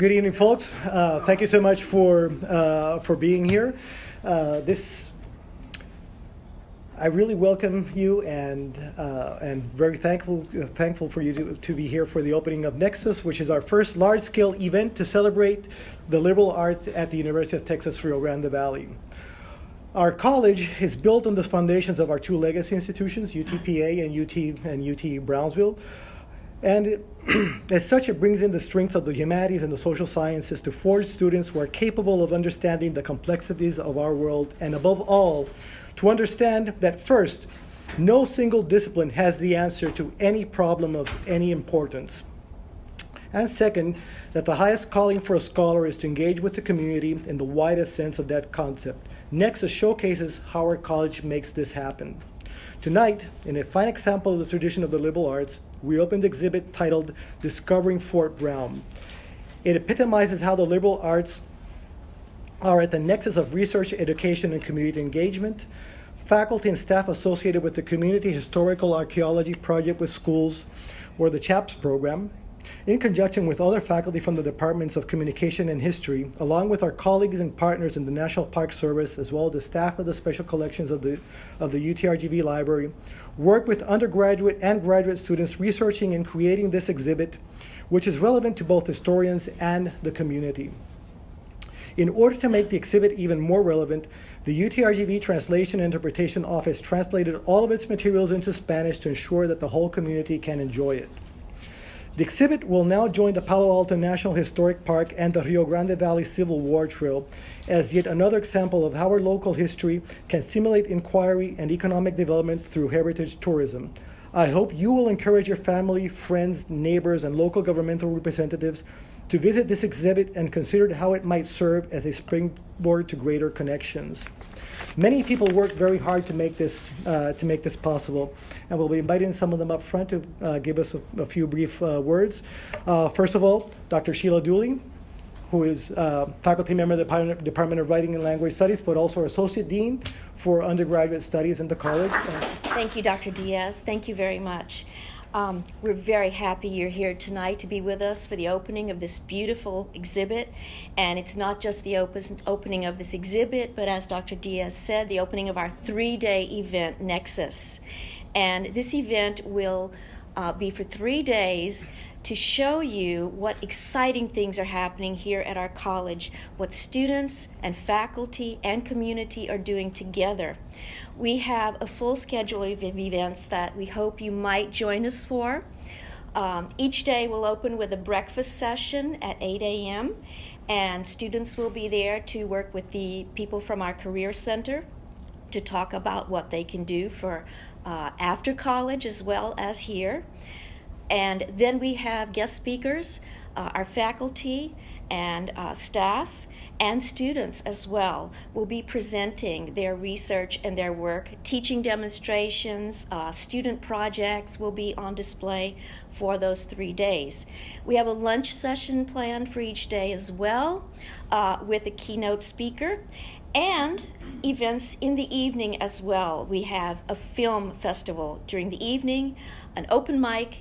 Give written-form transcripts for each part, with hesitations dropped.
Good evening, folks. Thank you so much for being here. I really welcome you and very thankful for you to be here for the opening of Nexus, which is our first large-scale event to celebrate the liberal arts at the University of Texas Rio Grande Valley. Our college is built on the foundations of our two legacy institutions, UTPA and UT Brownsville. And as such, it brings in the strength of the humanities and the social sciences to forge students who are capable of understanding the complexities of our world, and above all, to understand that first, no single discipline has the answer to any problem of any importance. And second, that the highest calling for a scholar is to engage with the community in the widest sense of that concept. Nexus showcases how our college makes this happen. Tonight, in a fine example of the tradition of the liberal arts, we opened the exhibit titled Discovering Fort Brown. It epitomizes how the liberal arts are at the nexus of research, education, and community engagement. Faculty and staff associated with the Community Historical Archaeology Project with schools, or the CHAPS program, in conjunction with other faculty from the Departments of Communication and History, along with our colleagues and partners in the National Park Service, as well as the staff of the Special Collections of the UTRGV Library, work with undergraduate and graduate students researching and creating this exhibit, which is relevant to both historians and the community. In order to make the exhibit even more relevant, the UTRGV Translation and Interpretation Office translated all of its materials into Spanish to ensure that the whole community can enjoy it. The exhibit will now join the Palo Alto National Historic Park and the Rio Grande Valley Civil War Trail as yet another example of how our local history can stimulate inquiry and economic development through heritage tourism. I hope you will encourage your family, friends, neighbors, and local governmental representatives to visit this exhibit and consider how it might serve as a springboard to greater connections. Many people work very hard to make this possible, and we'll be inviting some of them up front to give us a few brief words. First of all, Dr. Sheila Dooley, who is faculty member of the Department of Writing and Language Studies, but also Associate Dean for Undergraduate Studies in the college. Thank you, Dr. Diaz. Thank you very much. We're very happy you're here tonight to be with us for the opening of this beautiful exhibit. And it's not just the opening of this exhibit, but as Dr. Diaz said, the opening of our 3-day event, Nexus. And this event will be for 3 days to show you what exciting things are happening here at our college, what students and faculty and community are doing together. We have a full schedule of events that we hope you might join us for. Each day will open with a breakfast session at 8 a.m., and students will be there to work with the people from our Career Center to talk about what they can do for after college as well as here. And then we have guest speakers, our faculty and staff and students as well will be presenting their research and their work. Teaching demonstrations, student projects will be on display for those 3 days. We have a lunch session planned for each day as well with a keynote speaker. And events in the evening as well. We have a film festival during the evening, an open mic,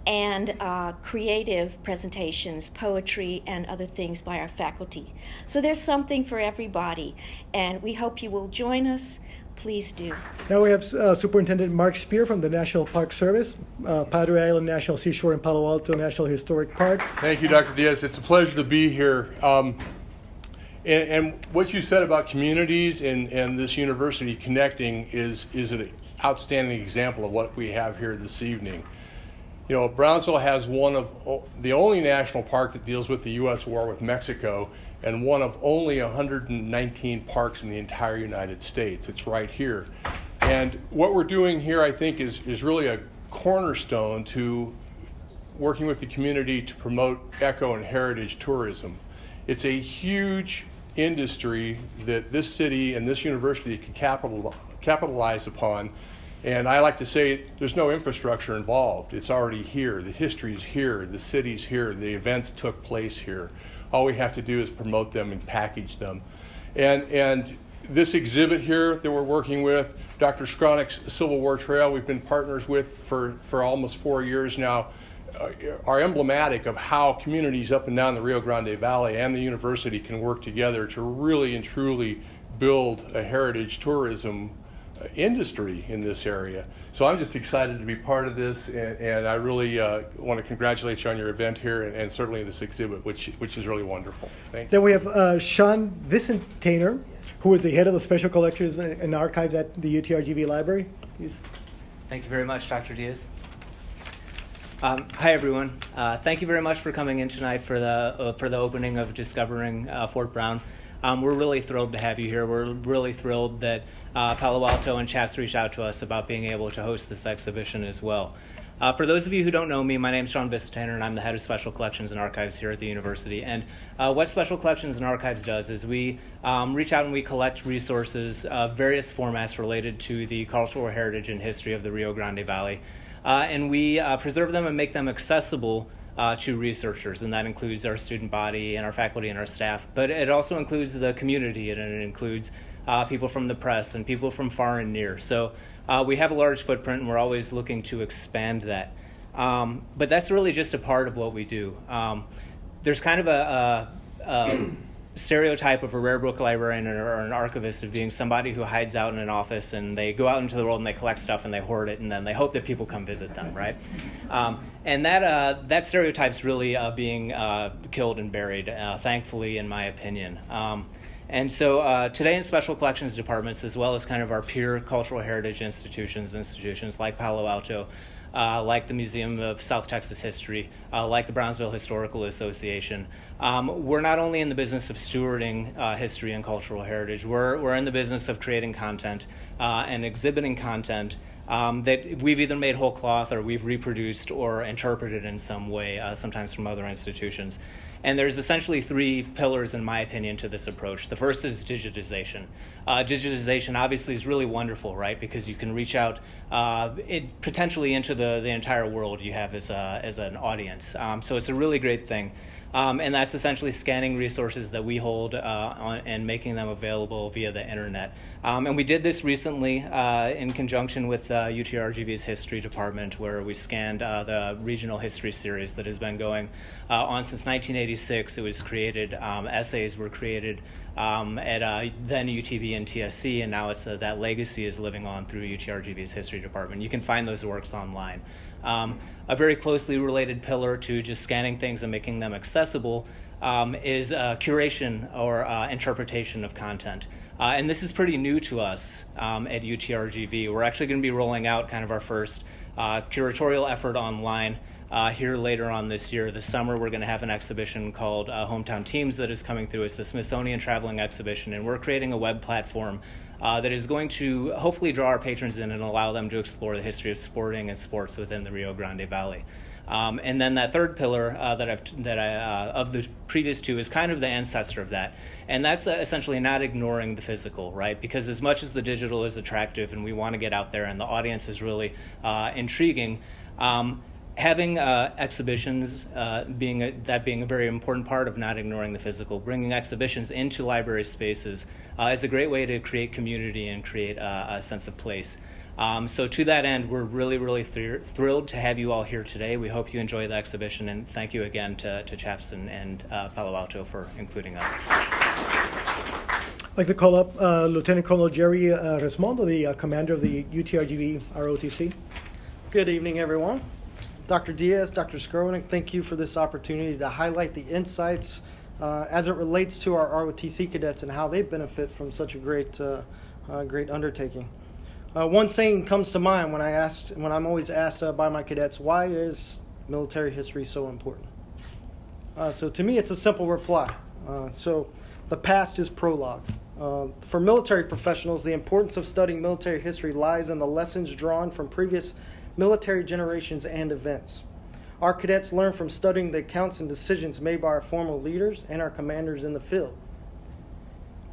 and creative presentations, poetry, and other things by our faculty. So there's something for everybody, and we hope you will join us. Please do. Now we have Superintendent Mark Spear from the National Park Service, Padre Island National Seashore and Palo Alto National Historic Park. Thank you, Dr. Diaz. It's a pleasure to be here. And what you said about communities and this university connecting is an outstanding example of what we have here this evening. You know, Brownsville has one of the only national park that deals with the U.S. war with Mexico, and one of only 119 parks in the entire United States. It's right here. And what we're doing here, I think, is really a cornerstone to working with the community to promote eco and heritage tourism. It's a huge industry that this city and this university can capitalize upon. And I like to say there's no infrastructure involved. It's already here. The history's here. The city's here. The events took place here. All we have to do is promote them and package them. And this exhibit here that we're working with, Dr. Skronik's Civil War Trail, we've been partners with for almost 4 years now. are emblematic of how communities up and down the Rio Grande Valley and the university can work together to really and truly build a heritage tourism industry in this area. So I'm just excited to be part of this, and I really want to congratulate you on your event here, and certainly this exhibit, which is really wonderful. Thank you. Then we have Sean Vicentainer, who is the head of the Special Collections and Archives at the UTRGV Library. Thank you very much, Dr. Diaz. Hi, everyone. Thank you very much for coming in tonight for the opening of Discovering Fort Brown. We're really thrilled to have you here. We're really thrilled that Palo Alto and CHAPS reached out to us about being able to host this exhibition as well. For those of you who don't know me, my name is Sean Vicentainer, and I'm the head of Special Collections and Archives here at the university. And what Special Collections and Archives does is we reach out and we collect resources of various formats related to the cultural heritage and history of the Rio Grande Valley. And we preserve them and make them accessible to researchers, and that includes our student body and our faculty and our staff. But it also includes the community, and it includes people from the press and people from far and near. So we have a large footprint, and we're always looking to expand that. But that's really just a part of what we do. There's kind of a stereotype of a rare book librarian or an archivist of being somebody who hides out in an office and they go out into the world and they collect stuff and they hoard it and then they hope that people come visit them, right? And that stereotype's really being killed and buried, thankfully, in my opinion. And so today in Special Collections departments, as well as kind of our peer cultural heritage institutions like Palo Alto, like the Museum of South Texas History, like the Brownsville Historical Association. We're not only in the business of stewarding history and cultural heritage, we're in the business of creating content and exhibiting content that we've either made whole cloth or we've reproduced or interpreted in some way, sometimes from other institutions. And there's essentially three pillars, in my opinion, to this approach. The first is digitization. Digitization obviously is really wonderful, right? Because you can reach out potentially into the entire world you have as an audience. So it's a really great thing. And that's essentially scanning resources that we hold and making them available via the internet. And we did this recently in conjunction with UTRGV's history department, where we scanned the regional history series that has been going on since 1986. It was created, essays were created at then UTB and TSC, and now that legacy is living on through UTRGV's history department. You can find those works online. A very closely related pillar to just scanning things and making them accessible is curation or interpretation of content. And this is pretty new to us at UTRGV. We're actually going to be rolling out kind of our first curatorial effort online here later on this year. This summer, we're going to have an exhibition called Hometown Teams that is coming through. It's a Smithsonian traveling exhibition, and we're creating a web platform that is going to hopefully draw our patrons in and allow them to explore the history of sporting and sports within the Rio Grande Valley. And then that third pillar of the previous two is kind of the ancestor of that. And that's essentially not ignoring the physical, right? Because as much as the digital is attractive and we want to get out there and the audience is really intriguing, having exhibitions being a very important part of not ignoring the physical, bringing exhibitions into library spaces is a great way to create community and create a sense of place. So to that end, we're really, really thrilled to have you all here today. We hope you enjoy the exhibition, and thank you again to CHAPS and Palo Alto for including us. I'd like to call up Lieutenant Colonel Jerry Resmondo, the commander of the UTRGV ROTC. Good evening, everyone. Dr. Diaz, Dr. Skronik, thank you for this opportunity to highlight the insights as it relates to our ROTC cadets and how they benefit from such a great undertaking. One saying comes to mind when I'm always asked by my cadets, why is military history so important? So to me, it's a simple reply. So the past is prologue. For military professionals, the importance of studying military history lies in the lessons drawn from previous military generations and events. Our cadets learn from studying the accounts and decisions made by our former leaders and our commanders in the field.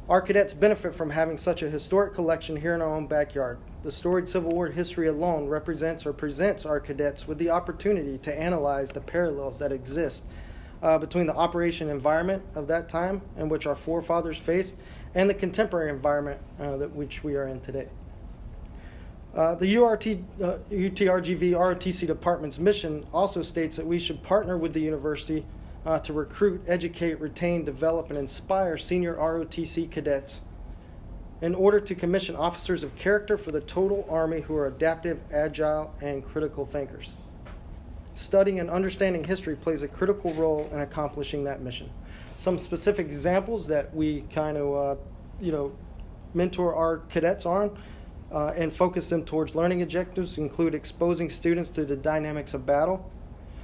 Our cadets benefit from having such a historic collection here in our own backyard. The storied Civil War history alone presents our cadets with the opportunity to analyze the parallels that exist between the operation environment of that time in which our forefathers faced and the contemporary environment which we are in today. The UTRGV ROTC department's mission also states that we should partner with the university to recruit, educate, retain, develop, and inspire senior ROTC cadets in order to commission officers of character for the total Army who are adaptive, agile, and critical thinkers. Studying and understanding history plays a critical role in accomplishing that mission. Some specific examples that we kind of, mentor our cadets on and focus them towards learning objectives include exposing students to the dynamics of battle,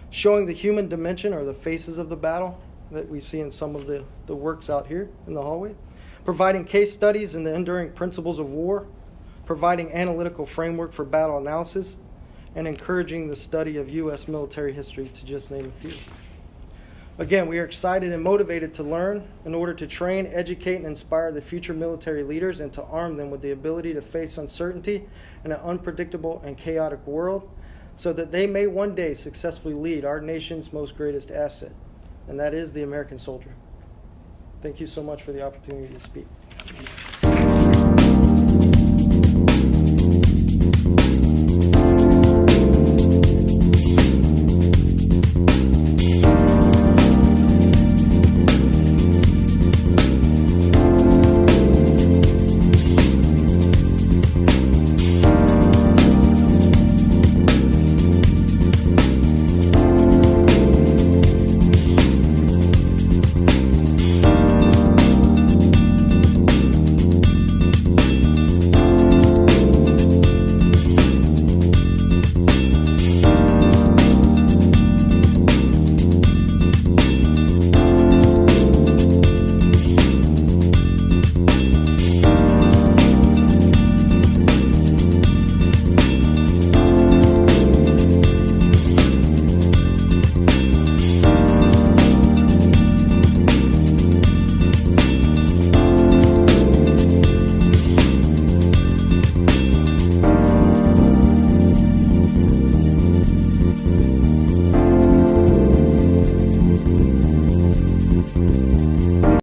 showing the human dimension or the faces of the battle that we see in some of the works out here in the hallway, providing case studies in the enduring principles of war, providing analytical framework for battle analysis, and encouraging the study of U.S. military history, to just name a few. Again, we are excited and motivated to learn in order to train, educate, and inspire the future military leaders and to arm them with the ability to face uncertainty in an unpredictable and chaotic world so that they may one day successfully lead our nation's most greatest asset, and that is the American soldier. Thank you so much for the opportunity to speak.